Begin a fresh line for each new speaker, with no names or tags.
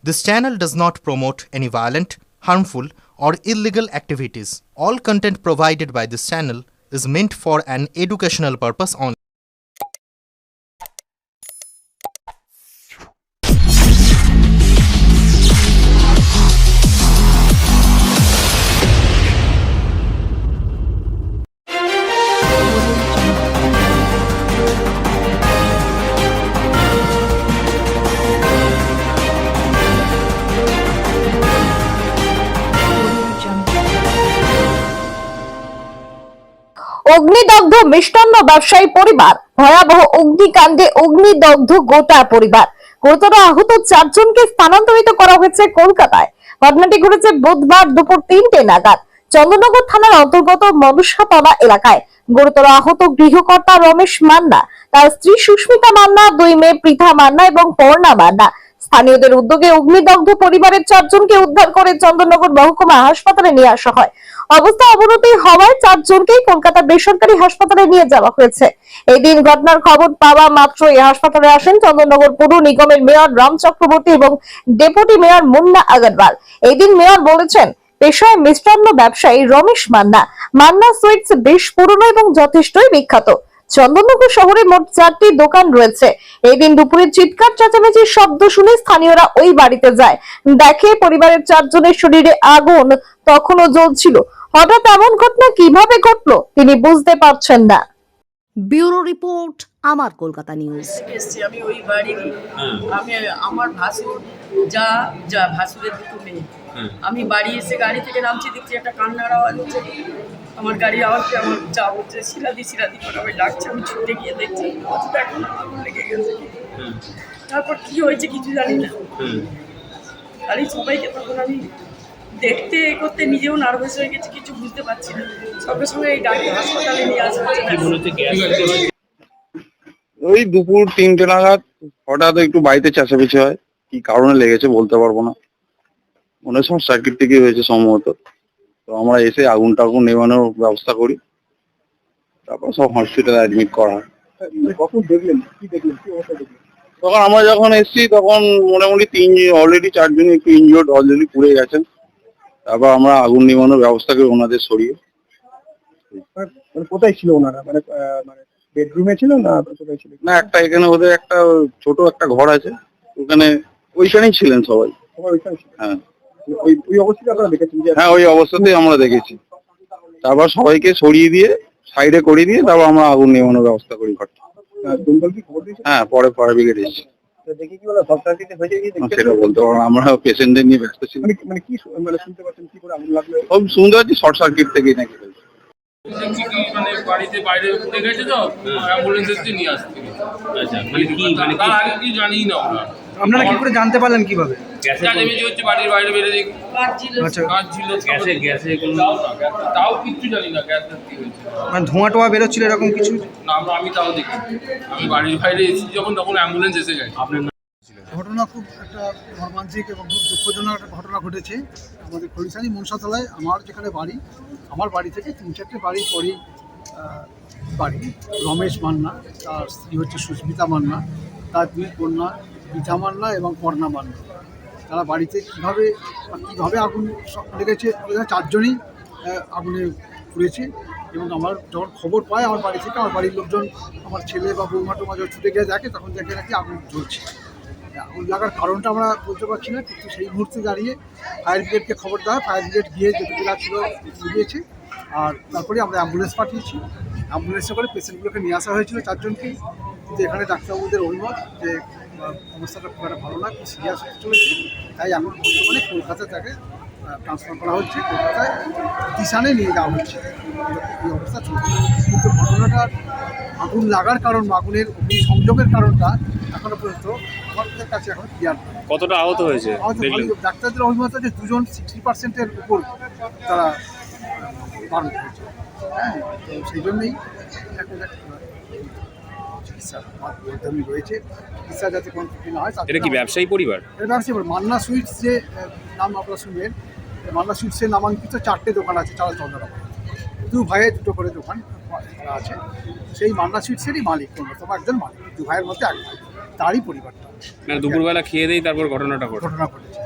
This channel does not promote any violent, harmful, or illegal activities. All content provided by this channel is meant for an educational purpose only.
অগ্নিদগ্ধ মিষ্টান্ন ব্যবসায়ী পরিবার, ভয়াবহ অগ্নিকাণ্ডে অগ্নিদগ্ধ গোটা পরিবার। গুরুতর আহত 4 জনকে স্থানান্তরিত করা হয়েছে কলকাতায়। ঘটনাটি ঘটেছে বুধবার দুপুর 3টে নাগাদ চন্দননগর থানার অন্তর্গত মনুষ্যতলা এলাকায়। গুরুতর আহত গৃহকর্তা রমেশ মান্না, তার স্ত্রী সুস্মিতা মান্না, 2 মেয়ে পৃথা মান্না এবং পর্ণা মান্না। স্থানীয়দের উদ্যোগে অগ্নিদগ্ধ পরিবারের 4 জনকে উদ্ধার করে চন্দননগর মহকুমা হাসপাতালে নিয়ে আসা হয়। অবস্থা অবনতি হওয়ায় 4 জনকেই কলকাতা বেসরকারি হাসপাতালে নিয়ে যাওয়া হয়েছে। এই দিন ঘটনার খবর পাওয়া মাত্রই হাসপাতালে আসেন চন্দননগর পুর নিগমের মেয়র রাম চক্রবর্তী এবং ডেপুটি মেয়র মুন্না আগরওয়াল। এই দিন মেয়র বলেছেন, পেশায় মিষ্টান্ন ব্যবসায়ী রমেশ মান্না। মান্না সুইটস বেশ পুরনো এবং যথেষ্টই বিখ্যাত। চন্দননগর শহরে মোট 4টি দোকান রয়েছে। এই দিন দুপুরে চিৎকার চেঁচামেচির শব্দ শুনে স্থানীয়রা ওই বাড়িতে যায়। দেখে পরিবারের 4 জনের শরীরে আগুন তখনও জ্বলছিল। হঠাৎ এমন ঘটনা কিভাবে ঘটলো তিনি বুঝতে পারছেন না।
ব্যুরো রিপোর্ট, আমার কলকাতা নিউজ।
এসছি আমি ওই বাড়ি, আমি আমার ভাসুর যা ভাসুরের 2 মেয়ে। আমি বাড়ি এসে গাড়ি থেকে নামছি, দেখছি একটা কান্নার আওয়াজ হচ্ছে। আমার গাড়ির আওয়াজে আমার যা হচ্ছে শিলাদি করে আমি ডাকছি। আমি ছুটে গিয়ে দেখছি এখন আগুন লেগে গেছে। তারপর কি হয়েছে কিছু জানি না। আর এই সবাইকে তখন আমি দেখতে করতে নিজেও নার্ভাস হয়ে গেছি, কিছু বুঝতে পারছি না। সঙ্গে সঙ্গে এই ডাক্তার হাসপাতালে নিয়ে আসা হচ্ছে।
ওই দুপুর 3টে নাগাদ হঠাৎ একটু বাড়িতে চেঁচামেচি হয়, কি কারণে লেগেছে বলতে পারবো না। মনে হয় শর্ট সার্কিট থেকে হয়েছে সম্ভবত। তো আমরা এসে আগুন টাগুন নেভানোর ব্যবস্থা করি, তারপর সব হসপিটালে অ্যাডমিট করা হয়।
কখন দেখলেন, কি দেখলেন, কি অবস্থা দেখলেন?
তখন আমরা যখন এসেছি তখন মোটামুটি 4 জন একটু ইনজিওর্ড অলরেডি পুড়ে গেছেন। তারপর আমরা আগুন নেভানোর ব্যবস্থা করি ওনাদের সরিয়ে।
মানে কোথায় ছিল ওনারা? মানে বেডরুমে ছিল না কোথায় ছিল?
না, একটা এখানে ওদের একটা ছোট একটা ঘর আছে, ওখানে ওইখানেই ছিলেন সবাই।
সবাই ওইখানে ছিল?
হ্যাঁ
ওই অবস্থাতে আপনারা দেখেছেন?
হ্যাঁ, ওই অবস্থাতেই আমরা দেখেছি। তারপর সবাইকে সরিয়ে দিয়ে সাইডে করে দিয়ে তারপর আমরা আগুন নেভানোর ব্যবস্থা করি ঘরটা।
দমকল কি খবর দিয়েছে?
হ্যাঁ, পরে ফায়ার ব্রিগেড এসেছে।
দেখি কি বলে শর্ট সার্কিটে হয়েছে কি দেখতে?
সেটা বলতে পারবো না, আমরা পেশেন্টদের নিয়ে ব্যস্ত ছিলাম।
মানে কি মানে শুনতে পাচ্ছেন কি করে আগুন লাগলো?
সব শুনতে পাচ্ছি শর্ট সার্কিট থেকেই নাকি হয়েছে।
দেখছি কি মানে বাড়িতে বাইরে উঠে গেছে, তো অ্যাম্বুলেন্স এসে নিয়ে আসতে।
আচ্ছা, মানে কি মানে
তার আগে কি জানি না আমরা।
আপনারা কি করে জানতে পারলেন কিভাবে?
চেঁচামেচি হচ্ছে, বাড়ির বাইরে বেরিয়ে দেখি
আচ্ছা,
কাজ ছিল।
গ্যাসে কোনো
তাও কিচ্ছু জানি না গ্যাসের কি হয়েছে।
মানে ধোঁয়া টোয়া বেরোচ্ছিল এরকম কিছু?
না, আমি তাও দেখি। আমি বাড়ির বাইরে এসেছি যখন, তখন অ্যাম্বুলেন্স এসে গেছে।
আপনার
ঘটনা খুব একটা মর্মান্তিক এবং খুব দুঃখজনক একটা ঘটনা ঘটেছে আমাদের খলিশানি মনসাতলায়। আমার যেখানে বাড়ি, আমার বাড়ি থেকে 3-4টে বাড়ি পরেই বাড়ি। রমেশ মান্না, তার স্ত্রী হচ্ছে সুস্মিতা মান্না, তার 2 কন্যা পৃথা মান্না এবং পর্ণা মান্না। তারা বাড়িতে কীভাবে আগুন লেগেছে, 4 জনই আগুনে পুড়েছে। এবং আমার যখন খবর পাই আমার বাড়ি থেকে, আমার বাড়ির লোকজন, আমার ছেলে বা বৌমা টোমা যখন ছুটে গিয়ে দেখে, তখন দেখে নাকি আগুন জ্বলছে। আগুন লাগার কারণটা আমরা বলতে পারছি না, কিন্তু সেই মুহূর্তে দাঁড়িয়ে ফায়ার ব্রিগেডকে খবর দেওয়া হয়। ফায়ার ব্রিগেড গিয়ে যেটুকু ছিল দিয়েছে, আর তারপরে আমরা অ্যাম্বুলেন্স পাঠিয়েছি। অ্যাম্বুলেন্সে করে পেশেন্টগুলোকে নিয়ে আসা হয়েছিল 4 জনকেই। কিন্তু এখানে ডাক্তারবাবুদের অভিমত যে অবস্থাটা খুব একটা ভালো না, খুব সিরিয়াস হতে চলেছে। তাই এখন বর্তমানে কলকাতা তাকে ট্রান্সফার করা হচ্ছে, কলকাতায় কিষানে নিয়ে যাওয়া হচ্ছে। এই অবস্থা চলছে, কিন্তু ঘটনাটার আগুন লাগার কারণ বা আগুনের অগ্নি সংযোগের কারণটা এখনো পর্যন্ত আমাদের কাছে এখন ক্লিয়ার নয়।
কতটা আহত হয়েছে?
ডাক্তারদের অভিমত যে 2 জন 60%-এর উপর তারা বারণ হয়েছে। হ্যাঁ, তো সেই জন্যই চিকিৎসা মাধ্যমে রয়েছে, চিকিৎসা যাতে কোনো ত্রুটি না হয়।
এটা কি ব্যবসায়ী পরিবার?
এটা ব্যবসায়ী পরিবার। মান্না সুইটস যে নাম আপনারা শুনবেন, মান্না সুইটসের নামাঙ্কিত 4টে দোকান আছে চারা চন্দ্রনগর। 2 ভাইয়ের 2টো করে দোকান আছে। সেই মান্না সুইটসেরই মালিক, অন্যতম একজন মালিক, 2 ভাইয়ের মধ্যে এক ভাই। তারই পরিবারটা
মানে দুপুরবেলা খেয়ে দেই তারপর ঘটনাটা ঘটে।
ঘটনা ঘটেছে।